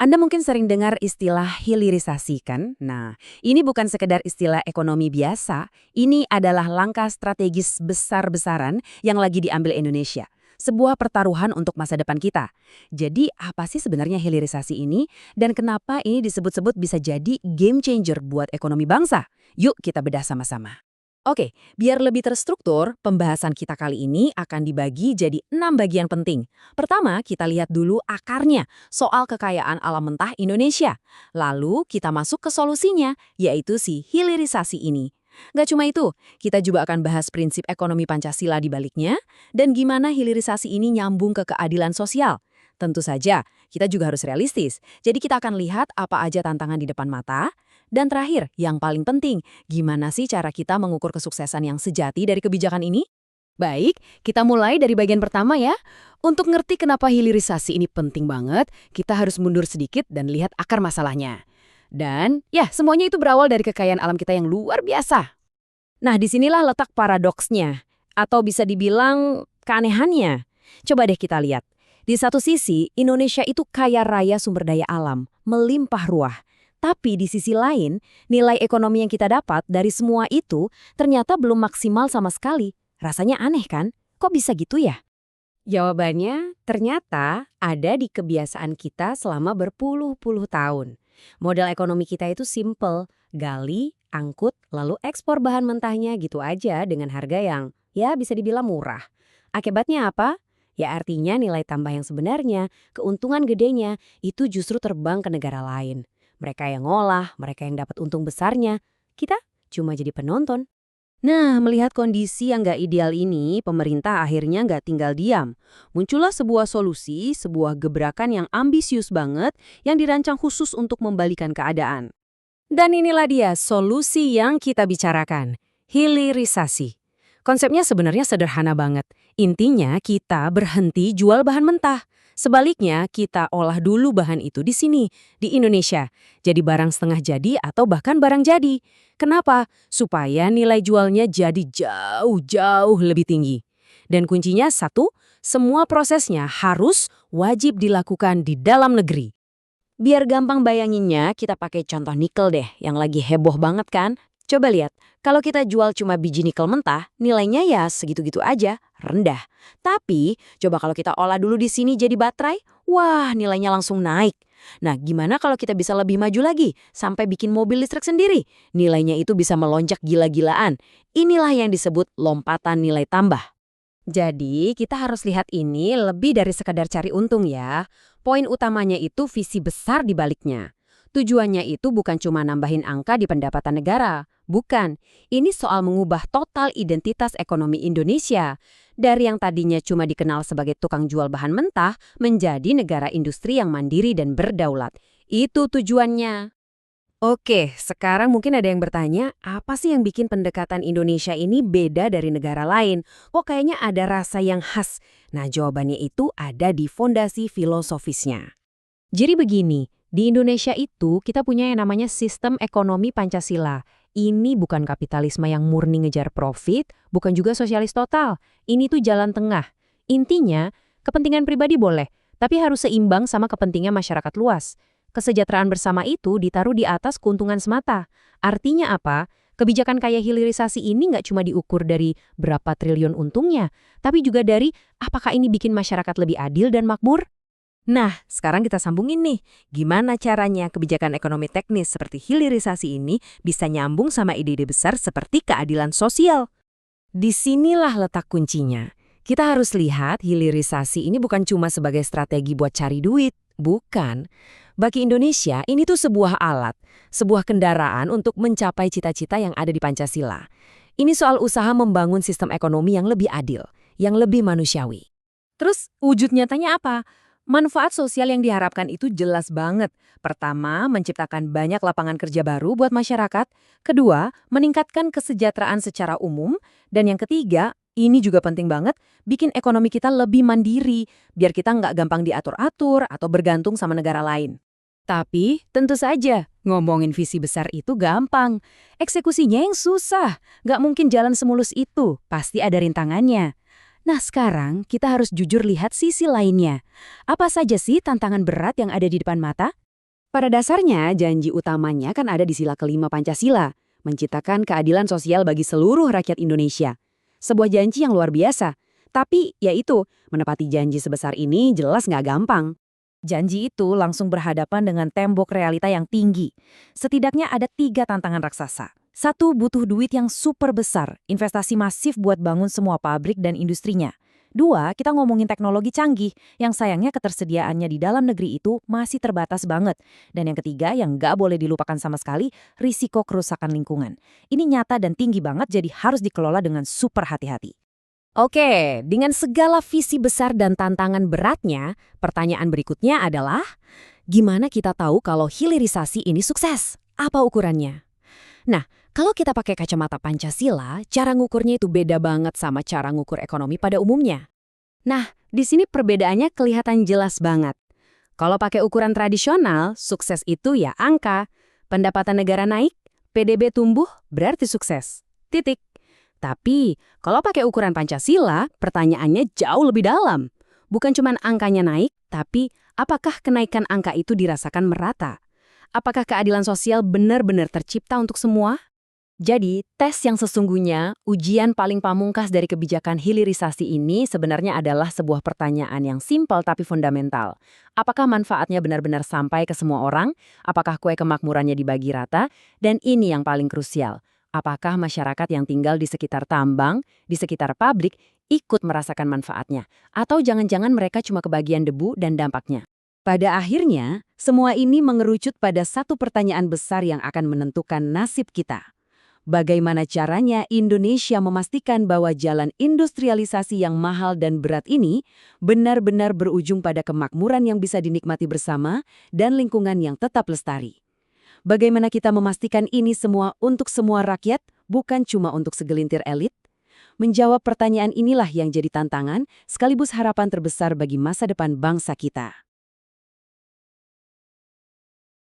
Anda mungkin sering dengar istilah hilirisasi kan? Nah, ini bukan sekedar istilah ekonomi biasa, ini adalah langkah strategis besar-besaran yang lagi diambil Indonesia. Sebuah pertaruhan untuk masa depan kita. Jadi, apa sih sebenarnya hilirisasi ini? Dan kenapa ini disebut-sebut bisa jadi game changer buat ekonomi bangsa? Yuk kita bedah sama-sama. Oke, biar lebih terstruktur, pembahasan kita kali ini akan dibagi jadi 6 bagian penting. Pertama, kita lihat dulu akarnya, soal kekayaan alam mentah Indonesia. Lalu, kita masuk ke solusinya, yaitu si hilirisasi ini. Nggak cuma itu, kita juga akan bahas prinsip ekonomi Pancasila di baliknya, dan gimana hilirisasi ini nyambung ke keadilan sosial. Tentu saja, kita juga harus realistis. Jadi kita akan lihat apa aja tantangan di depan mata. Dan terakhir, yang paling penting, gimana sih cara kita mengukur kesuksesan yang sejati dari kebijakan ini? Baik, kita mulai dari bagian pertama ya. Untuk ngerti kenapa hilirisasi ini penting banget, kita harus mundur sedikit dan lihat akar masalahnya. Dan ya, semuanya itu berawal dari kekayaan alam kita yang luar biasa. Nah, disinilah letak paradoksnya, atau bisa dibilang keanehannya. Coba deh kita lihat. Di satu sisi, Indonesia itu kaya raya sumber daya alam, melimpah ruah. Tapi di sisi lain, nilai ekonomi yang kita dapat dari semua itu ternyata belum maksimal sama sekali. Rasanya aneh kan? Kok bisa gitu ya? Jawabannya ternyata ada di kebiasaan kita selama berpuluh-puluh tahun. Model ekonomi kita itu simple, gali, angkut, lalu ekspor bahan mentahnya gitu aja dengan harga yang ya bisa dibilang murah. Akibatnya apa? Ya artinya nilai tambah yang sebenarnya, keuntungan gedenya itu justru terbang ke negara lain. Mereka yang ngolah, mereka yang dapat untung besarnya, kita cuma jadi penonton. Nah, melihat kondisi yang nggak ideal ini, pemerintah akhirnya nggak tinggal diam. Muncullah sebuah solusi, sebuah gebrakan yang ambisius banget, yang dirancang khusus untuk membalikan keadaan. Dan inilah dia solusi yang kita bicarakan, hilirisasi. Konsepnya sebenarnya sederhana banget. Intinya kita berhenti jual bahan mentah. Sebaliknya, kita olah dulu bahan itu di sini, di Indonesia. Jadi barang setengah jadi atau bahkan barang jadi. Kenapa? Supaya nilai jualnya jadi jauh-jauh lebih tinggi. Dan kuncinya satu, semua prosesnya harus wajib dilakukan di dalam negeri. Biar gampang bayanginnya, kita pakai contoh nikel deh, yang lagi heboh banget kan? Coba lihat, kalau kita jual cuma biji nikel mentah, nilainya ya segitu-gitu aja, rendah. Tapi, coba kalau kita olah dulu di sini jadi baterai, wah nilainya langsung naik. Nah, gimana kalau kita bisa lebih maju lagi, sampai bikin mobil listrik sendiri? Nilainya itu bisa melonjak gila-gilaan. Inilah yang disebut lompatan nilai tambah. Jadi, kita harus lihat ini lebih dari sekadar cari untung ya. Poin utamanya itu visi besar di baliknya. Tujuannya itu bukan cuma nambahin angka di pendapatan negara. Bukan. Ini soal mengubah total identitas ekonomi Indonesia. Dari yang tadinya cuma dikenal sebagai tukang jual bahan mentah, menjadi negara industri yang mandiri dan berdaulat. Itu tujuannya. Oke, sekarang mungkin ada yang bertanya, apa sih yang bikin pendekatan Indonesia ini beda dari negara lain? Kok kayaknya ada rasa yang khas? Nah, jawabannya itu ada di fondasi filosofisnya. Jadi begini, di Indonesia itu kita punya yang namanya sistem ekonomi Pancasila. Ini bukan kapitalisme yang murni ngejar profit, bukan juga sosialis total. Ini tuh jalan tengah. Intinya, kepentingan pribadi boleh, tapi harus seimbang sama kepentingan masyarakat luas. Kesejahteraan bersama itu ditaruh di atas keuntungan semata. Artinya apa? Kebijakan kaya hilirisasi ini nggak cuma diukur dari berapa triliun untungnya, tapi juga dari apakah ini bikin masyarakat lebih adil dan makmur? Nah, sekarang kita sambungin nih, gimana caranya kebijakan ekonomi teknis seperti hilirisasi ini bisa nyambung sama ide-ide besar seperti keadilan sosial. Disinilah letak kuncinya. Kita harus lihat hilirisasi ini bukan cuma sebagai strategi buat cari duit, bukan. Bagi Indonesia, ini tuh sebuah alat, sebuah kendaraan untuk mencapai cita-cita yang ada di Pancasila. Ini soal usaha membangun sistem ekonomi yang lebih adil, yang lebih manusiawi. Terus, wujud nyatanya apa? Manfaat sosial yang diharapkan itu jelas banget. Pertama, menciptakan banyak lapangan kerja baru buat masyarakat. Kedua, meningkatkan kesejahteraan secara umum. Dan yang ketiga, ini juga penting banget, bikin ekonomi kita lebih mandiri, biar kita nggak gampang diatur-atur atau bergantung sama negara lain. Tapi, tentu saja, ngomongin visi besar itu gampang. Eksekusinya yang susah. Nggak mungkin jalan semulus itu, pasti ada rintangannya. Nah sekarang kita harus jujur lihat sisi lainnya. Apa saja sih tantangan berat yang ada di depan mata? Pada dasarnya, janji utamanya kan ada di sila kelima Pancasila, menciptakan keadilan sosial bagi seluruh rakyat Indonesia. Sebuah janji yang luar biasa. Tapi, yaitu, menepati janji sebesar ini jelas nggak gampang. Janji itu langsung berhadapan dengan tembok realita yang tinggi. Setidaknya ada 3 tantangan raksasa. Satu, butuh duit yang super besar, investasi masif buat bangun semua pabrik dan industrinya. Dua, kita ngomongin teknologi canggih, yang sayangnya ketersediaannya di dalam negeri itu masih terbatas banget. Dan yang ketiga, yang nggak boleh dilupakan sama sekali, risiko kerusakan lingkungan. Ini nyata dan tinggi banget, jadi harus dikelola dengan super hati-hati. Oke, dengan segala visi besar dan tantangan beratnya, pertanyaan berikutnya adalah, gimana kita tahu kalau hilirisasi ini sukses? Apa ukurannya? Nah, kalau kita pakai kacamata Pancasila, cara ngukurnya itu beda banget sama cara ngukur ekonomi pada umumnya. Nah, di sini perbedaannya kelihatan jelas banget. Kalau pakai ukuran tradisional, sukses itu ya angka. Pendapatan negara naik, PDB tumbuh, berarti sukses. Titik. Tapi, kalau pakai ukuran Pancasila, pertanyaannya jauh lebih dalam. Bukan cuma angkanya naik, tapi apakah kenaikan angka itu dirasakan merata? Apakah keadilan sosial benar-benar tercipta untuk semua? Jadi, tes yang sesungguhnya, ujian paling pamungkas dari kebijakan hilirisasi ini sebenarnya adalah sebuah pertanyaan yang simpel tapi fundamental. Apakah manfaatnya benar-benar sampai ke semua orang? Apakah kue kemakmurannya dibagi rata? Dan ini yang paling krusial. Apakah masyarakat yang tinggal di sekitar tambang, di sekitar pabrik, ikut merasakan manfaatnya? Atau jangan-jangan mereka cuma kebagian debu dan dampaknya? Pada akhirnya, semua ini mengerucut pada satu pertanyaan besar yang akan menentukan nasib kita. Bagaimana caranya Indonesia memastikan bahwa jalan industrialisasi yang mahal dan berat ini benar-benar berujung pada kemakmuran yang bisa dinikmati bersama dan lingkungan yang tetap lestari? Bagaimana kita memastikan ini semua untuk semua rakyat, bukan cuma untuk segelintir elit? Menjawab pertanyaan inilah yang jadi tantangan sekaligus harapan terbesar bagi masa depan bangsa kita.